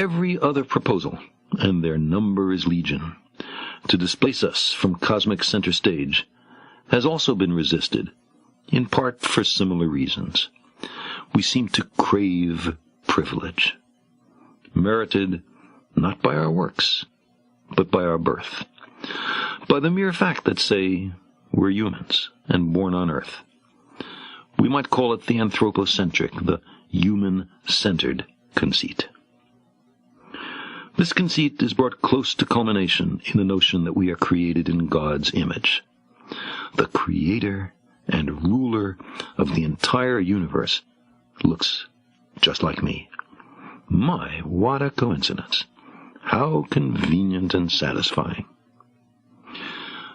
every other proposal, and their number is legion, to displace us from cosmic center stage has also been resisted, in part for similar reasons. We seem to crave privilege, merited not by our works, but by our birth, by the mere fact that, say, we're humans and born on Earth. We might call it the anthropocentric, the human-centered conceit. This conceit is brought close to culmination in the notion that we are created in God's image. The creator and ruler of the entire universe looks just like me. My, what a coincidence! How convenient and satisfying.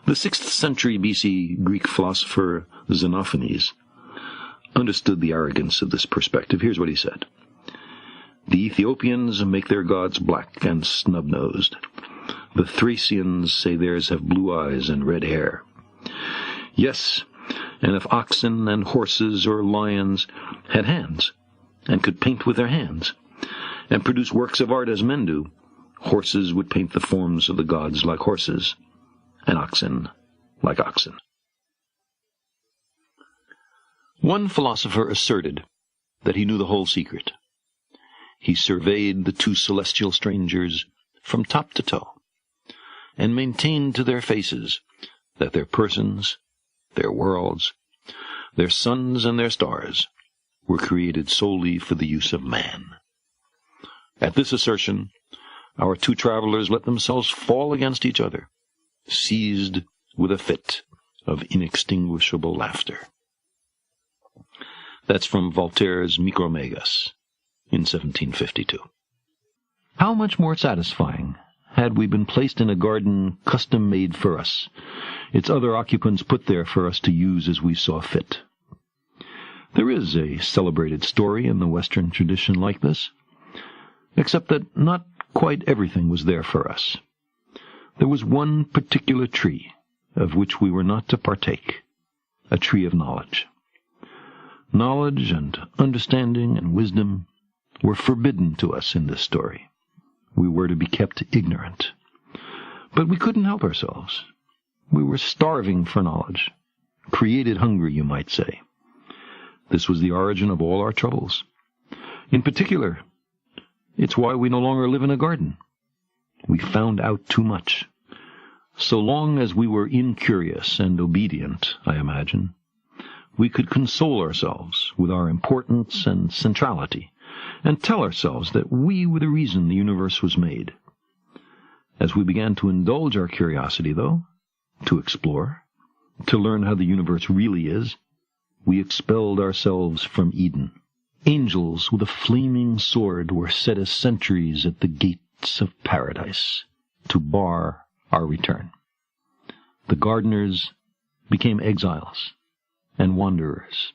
The 6th century BC Greek philosopher Xenophanes understood the arrogance of this perspective. Here's what he said. The Ethiopians make their gods black and snub-nosed. The Thracians say theirs have blue eyes and red hair. Yes, and if oxen and horses or lions had hands, and could paint with their hands, and produce works of art as men do, horses would paint the forms of the gods like horses, and oxen like oxen. One philosopher asserted that he knew the whole secret. He surveyed the two celestial strangers from top to toe, and maintained to their faces that their persons, their worlds, their suns and their stars were created solely for the use of man. At this assertion, our two travelers let themselves fall against each other, seized with a fit of inextinguishable laughter. That's from Voltaire's Micromegas in 1752. How much more satisfying had we been placed in a garden custom-made for us, its other occupants put there for us to use as we saw fit. There is a celebrated story in the Western tradition like this, except that not quite everything was there for us. There was one particular tree of which we were not to partake, a tree of knowledge. Knowledge and understanding and wisdom were forbidden to us in this story. We were to be kept ignorant. But we couldn't help ourselves. We were starving for knowledge, created hungry, you might say. This was the origin of all our troubles. In particular, it's why we no longer live in a garden. We found out too much. So long as we were incurious and obedient, I imagine, we could console ourselves with our importance and centrality, and tell ourselves that we were the reason the universe was made. As we began to indulge our curiosity, though, to explore, to learn how the universe really is, we expelled ourselves from Eden. Angels with a flaming sword were set as sentries at the gates of paradise to bar our return. The gardeners became exiles and wanderers.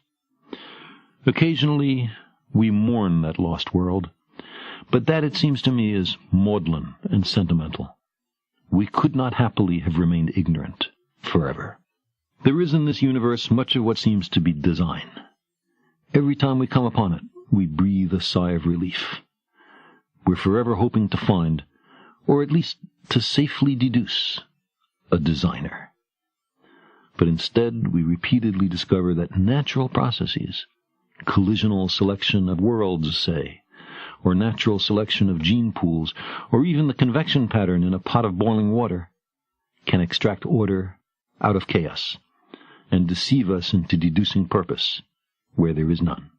Occasionally we mourn that lost world, but that, it seems to me, is maudlin and sentimental. We could not happily have remained ignorant forever. There is in this universe much of what seems to be design. Every time we come upon it, we breathe a sigh of relief. We're forever hoping to find, or at least to safely deduce, a designer. But instead, we repeatedly discover that natural processes, collisional selection of worlds, say, or natural selection of gene pools, or even the convection pattern in a pot of boiling water, can extract order out of chaos and deceive us into deducing purpose where there is none.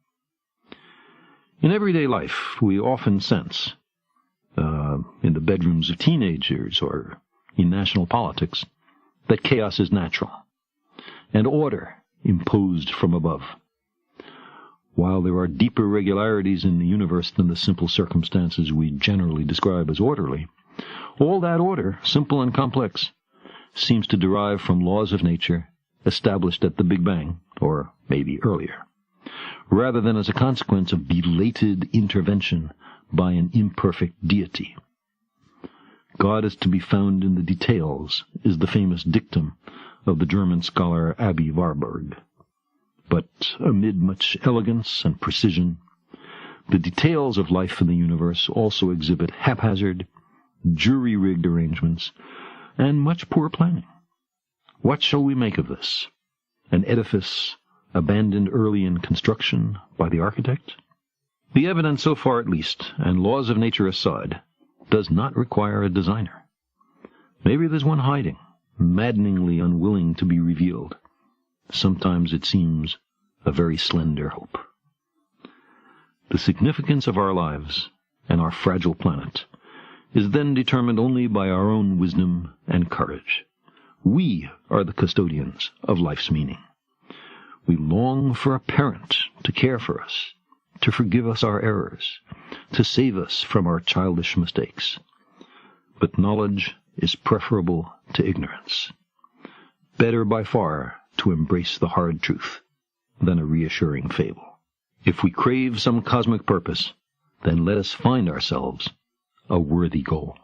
In everyday life, we often sense, in the bedrooms of teenagers or in national politics, that chaos is natural and order imposed from above. While there are deeper regularities in the universe than the simple circumstances we generally describe as orderly, all that order, simple and complex, seems to derive from laws of nature established at the Big Bang, or maybe earlier, rather than as a consequence of belated intervention by an imperfect deity. God is to be found in the details, is the famous dictum of the German scholar Abby Warburg. But amid much elegance and precision, The details of life in the universe also exhibit haphazard, jury-rigged arrangements, and much poor planning. What shall we make of this? An edifice abandoned early in construction by the architect? The evidence so far at least, and laws of nature aside, does not require a designer. Maybe there's one hiding, maddeningly unwilling to be revealed. Sometimes it seems a very slender hope. The significance of our lives and our fragile planet is then determined only by our own wisdom and courage. We are the custodians of life's meaning. We long for a parent to care for us, to forgive us our errors, to save us from our childish mistakes. But knowledge is preferable to ignorance. Better by far to embrace the hard truth than a reassuring fable. If we crave some cosmic purpose, then let us find ourselves a worthy goal.